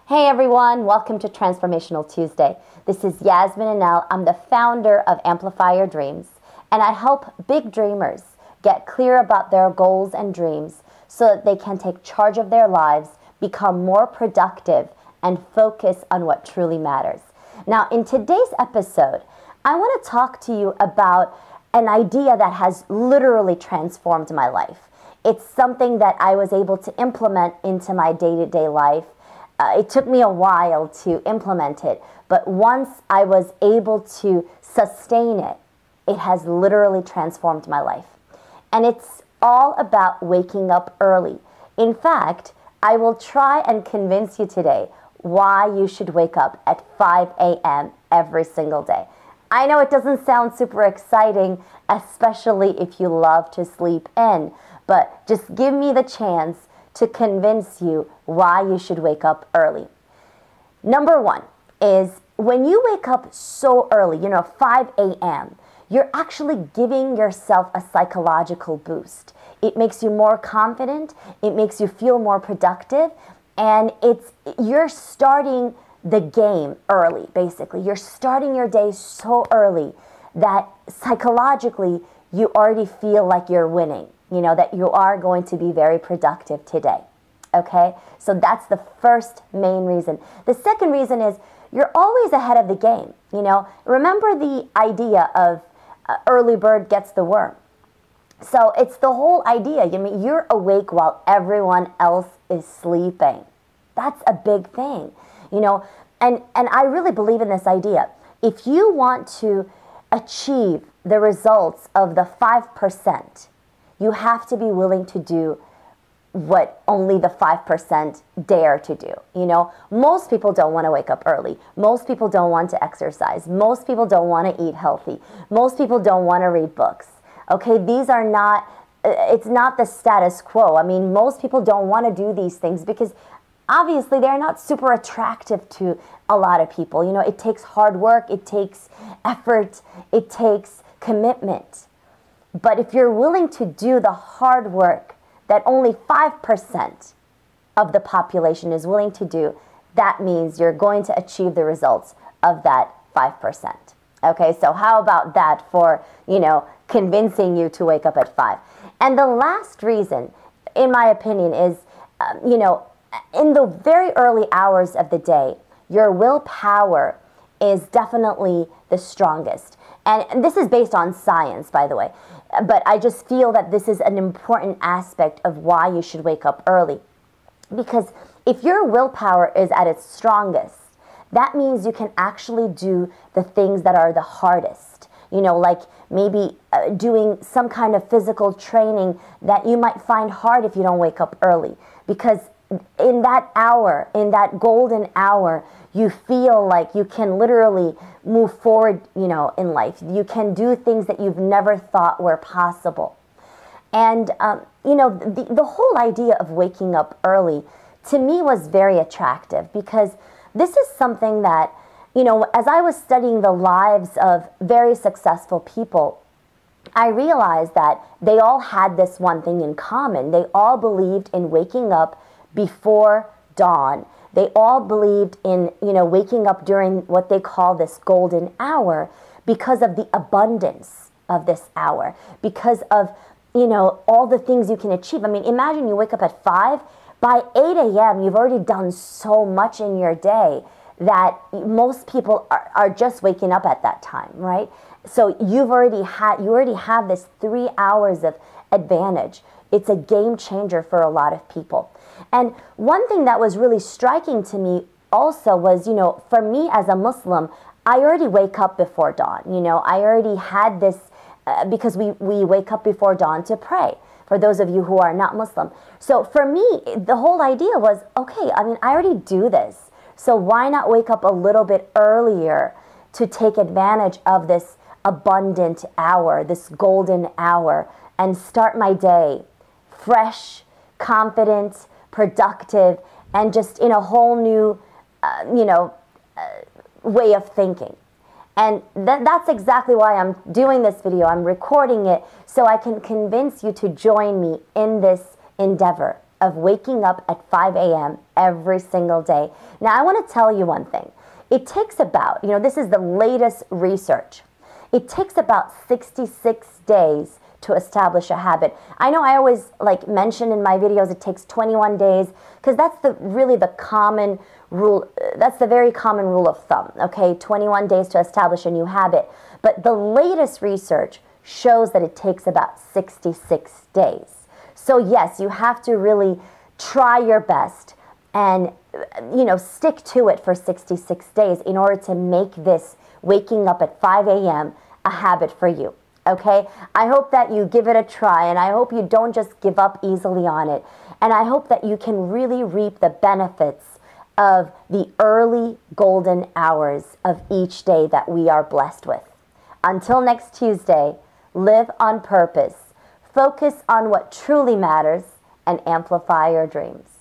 Hey everyone, welcome to Transformational Tuesday. This is Yasmin Inal. I'm the founder of Amplify Your Dreams, and I help big dreamers get clear about their goals and dreams so that they can take charge of their lives, become more productive, and focus on what truly matters. Now, in today's episode, I want to talk to you about an idea that has literally transformed my life. It's something that I was able to implement into my day-to-day life. It took me a while to implement it, but once I was able to sustain it, it has literally transformed my life. And it's all about waking up early. In fact, I will try and convince you today why you should wake up at 5 a.m. every single day. I know it doesn't sound super exciting, especially if you love to sleep in, but just give me the chance to convince you why you should wake up early. Number one is when you wake up so early, 5 a.m., you're actually giving yourself a psychological boost. It makes you more confident, it makes you feel more productive, and you're starting the game early, basically. You're starting your day so early that psychologically you already feel like you're winning, that you are going to be very productive today. Okay? So that's the first main reason. The second reason is you're always ahead of the game. Remember the idea of early bird gets the worm. So it's the whole idea. You're awake while everyone else is sleeping. That's a big thing. And I really believe in this idea. If you want to achieve the results of the 5%, you have to be willing to do what only the 5% dare to do. Most people don't want to wake up early. Most people don't want to exercise. Most people don't want to eat healthy. Most people don't want to read books. Okay, it's not the status quo. Most people don't want to do these things because obviously they're not super attractive to a lot of people. It takes hard work, it takes effort, it takes commitment. But if you're willing to do the hard work that only 5% of the population is willing to do, that means you're going to achieve the results of that 5%. Okay, so how about that for, convincing you to wake up at 5? And the last reason, in my opinion, is, in the very early hours of the day, your willpower is definitely the strongest. And this is based on science, by the way. But I just feel that this is an important aspect of why you should wake up early. Because if your willpower is at its strongest, that means you can actually do the things that are the hardest. Like maybe doing some kind of physical training that you might find hard if you don't wake up early. Because in that hour, in that golden hour, you feel like you can literally move forward, in life. You can do things that you've never thought were possible. And, the whole idea of waking up early, to me, was very attractive because this is something that, as I was studying the lives of very successful people, I realized that they all had this one thing in common. They all believed in waking up before dawn. They all believed in, waking up during what they call this golden hour because of the abundance of this hour, because of, all the things you can achieve. Imagine you wake up at 5. By 8 a.m., you've already done so much in your day that most people are just waking up at that time, right? So you already have this 3 hours of advantage. It's a game changer for a lot of people. And one thing that was really striking to me also was, for me as a Muslim, I already wake up before dawn. I already had this, because we wake up before dawn to pray, for those of you who are not Muslim. So for me, the whole idea was, okay, I already do this. So why not wake up a little bit earlier to take advantage of this abundant hour, this golden hour, and start my day fresh, confident, productive, and just in a whole new, way of thinking. And that's exactly why I'm doing this video. I'm recording it so I can convince you to join me in this endeavor. of waking up at 5 a.m. every single day. Now, I want to tell you one thing. It takes about, this is the latest research. It takes about 66 days to establish a habit. I know I always mention in my videos it takes 21 days because that's really the common rule. That's the very common rule of thumb, okay? 21 days to establish a new habit. But the latest research shows that it takes about 66 days. So yes, you have to really try your best and stick to it for 66 days in order to make this waking up at 5 a.m. a habit for you. Okay, I hope that you give it a try, and I hope you don't just give up easily on it. And I hope that you can really reap the benefits of the early golden hours of each day that we are blessed with. Until next Tuesday, live on purpose, focus on what truly matters, and amplify your dreams.